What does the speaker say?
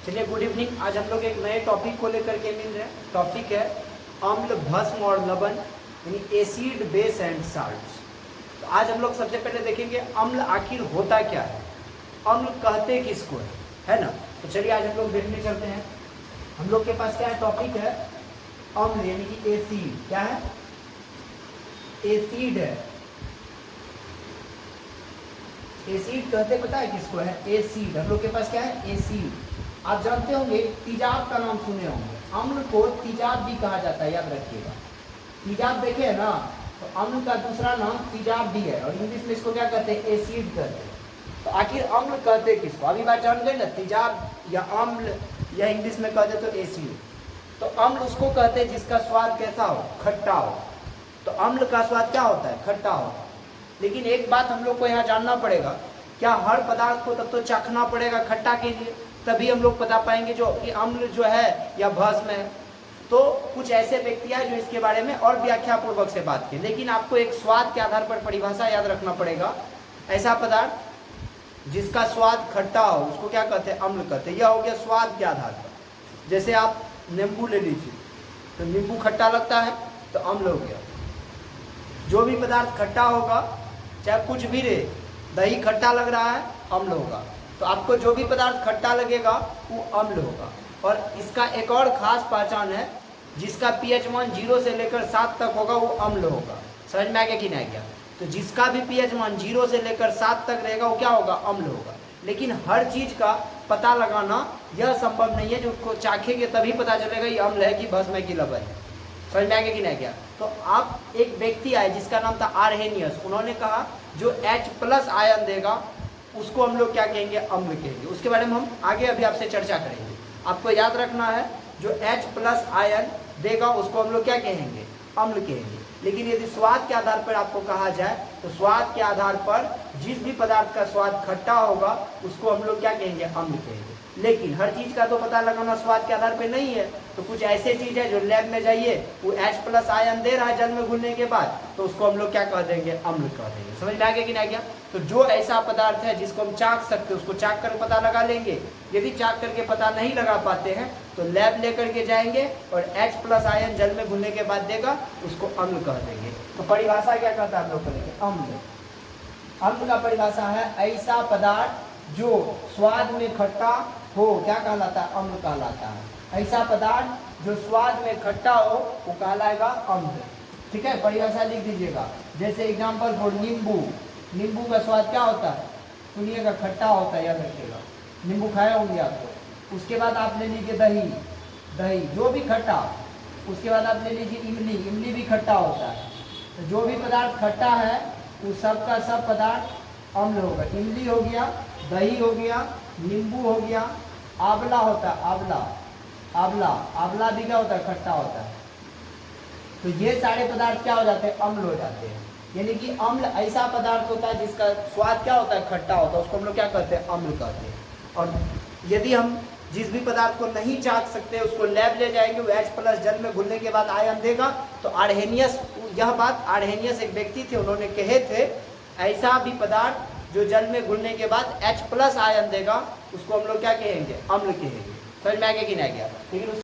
चलिए good evening. आज हम लोग एक नए टॉपिक को लेकर के मिल रहे हैं। टॉपिक है अम्ल, भस्म और लवण, यानी एसिड, बेस एंड साल्ट्स। तो आज हम लोग सबसे पहले देखेंगे अम्ल आखिर होता क्या है, अम्ल कहते किसको है ना। तो चलिए आज हम लोग देखने चलते हैं। हम लोग के पास क्या है, टॉपिक है अम्ल यानी कि एसिड। क्या है? एसिड है। एसिड कहते पता है किसको है? एसिड। हम लोग के पास क्या है? एसिड। आप जानते होंगे तेजाब का नाम सुने होंगे। अम्ल को तेजाब भी कहा जाता है, याद रखिएगा। तेजाब देखे है ना, तो अम्ल का दूसरा नाम तेजाब भी है और इंग्लिश में इसको क्या कहते हैं? एसिड कहते हैं। तो आखिर अम्ल कहते किसको? अभी बात जान गए ना, तेजाब या अम्ल या इंग्लिश में कहते तो एसिड। तो अम्ल उसको कहते हैं जिसका स्वाद कैसा हो? खट्टा हो। तो अम्ल का स्वाद क्या होता है? खट्टा हो। लेकिन एक बात हम लोग को यहाँ जानना पड़ेगा, क्या हर पदार्थ को तब तो चाखना पड़ेगा खट्टा के लिए, तभी हम लोग बता पाएंगे जो कि अम्ल जो है या भस्म है। तो कुछ ऐसे व्यक्ति हैं जो इसके बारे में और व्याख्या पूर्वक से बात करें, लेकिन आपको एक स्वाद के आधार पर परिभाषा याद रखना पड़ेगा। ऐसा पदार्थ जिसका स्वाद खट्टा हो उसको क्या कहते हैं? अम्ल कहते हैं। यह हो गया स्वाद के आधार पर। जैसे आप नींबू ले लीजिए, तो नींबू खट्टा लगता है तो अम्ल हो गया। जो भी पदार्थ खट्टा होगा, चाहे कुछ भी रहे, दही खट्टा लग रहा है, अम्ल होगा। तो आपको जो भी पदार्थ खट्टा लगेगा वो अम्ल होगा। और इसका एक और खास पहचान है, जिसका पीएच मान 0 से लेकर 7 तक होगा वो अम्ल होगा। समझ में आ गया कि नहीं आ गया? तो जिसका भी पीएच मान 0 से लेकर 7 तक रहेगा वो क्या होगा? अम्ल होगा। लेकिन हर चीज़ का पता लगाना यह संभव नहीं है, जो उसको चाखेंगे तभी पता चलेगा ये अम्ल है कि भस्म है कि लवण है। समझ में आ गया कि नहीं आ गया? तो आप एक व्यक्ति आए जिसका नाम था आरहेनियस, उन्होंने कहा जो H+ आयन देगा उसको हम लोग क्या कहेंगे? अम्ल कहेंगे। उसके बारे में हम आगे अभी आपसे चर्चा करेंगे। आपको याद रखना है जो H+ आयन देगा उसको हम लोग क्या कहेंगे? अम्ल कहेंगे। लेकिन यदि स्वाद के आधार पर आपको कहा जाए तो स्वाद के आधार पर जिस भी पदार्थ का स्वाद खट्टा होगा उसको हम लोग क्या कहेंगे? अम्ल कहेंगे। लेकिन हर चीज़ का तो पता लगाना स्वाद के आधार पर नहीं है। तो कुछ ऐसे चीज़ है जो लैब में जाइए वो H+ आयन दे रहा है जल में घुलने के बाद, तो उसको हम लोग क्या कह देंगे? अम्ल कह देंगे। समझ में आ गया कि नहीं आ गया? तो जो ऐसा पदार्थ है जिसको हम चाख सकते हैं उसको चाख कर पता लगा लेंगे। यदि चाख करके पता नहीं लगा पाते हैं तो लैब लेकर के जाएंगे और H+ आयन जल में घुलने के बाद देगा, उसको अम्ल कह देंगे। तो परिभाषा क्या कहता है हम लोग करेंगे? अम्ल। अम्ल का परिभाषा है ऐसा पदार्थ जो स्वाद में खट्टा हो, क्या कहलाता है? अम्ल कहलाता है। ऐसा पदार्थ जो स्वाद में खट्टा हो वो कहलाएगा अम्ल। ठीक है, परिभाषा लिख दीजिएगा। जैसे एग्जांपल फॉर नींबू। नींबू का स्वाद क्या होता है? सुनिएगा, खट्टा होता है, याद रखिएगा। नींबू खाए होंगे आप तो। उसके बाद आप ले लीजिए दही, दही जो भी खट्टा। उसके बाद आप ले लीजिए इमली, इमली भी खट्टा होता है। तो जो भी पदार्थ खट्टा है वो सब का सब पदार्थ अम्ल होगा। इमली हो गया, दही हो गया, नींबू हो गया, आंवला होता है, आंवला, आंवला, आंवला भी क्या होता है? खट्टा होता है। तो ये सारे पदार्थ क्या हो जाते हैं? अम्ल हो जाते हैं। यानी कि अम्ल ऐसा पदार्थ होता है जिसका स्वाद क्या होता है? खट्टा होता है, उसको हम लोग क्या कहते हैं? अम्ल कहते हैं। और यदि हम जिस भी पदार्थ को नहीं चाख सकते उसको लैब ले जाएंगे, वो H+ जल में घुलने के बाद आयन देगा। तो आरहेनियस, यह बात आरहेनियस एक व्यक्ति थे, उन्होंने कहे थे ऐसा भी पदार्थ जो जल में घुलने के बाद H+ आयन देगा उसको हम लोग क्या कहेंगे? अम्ल कहेंगे। समझ में आ गया कि नहीं आ गया? लेकिन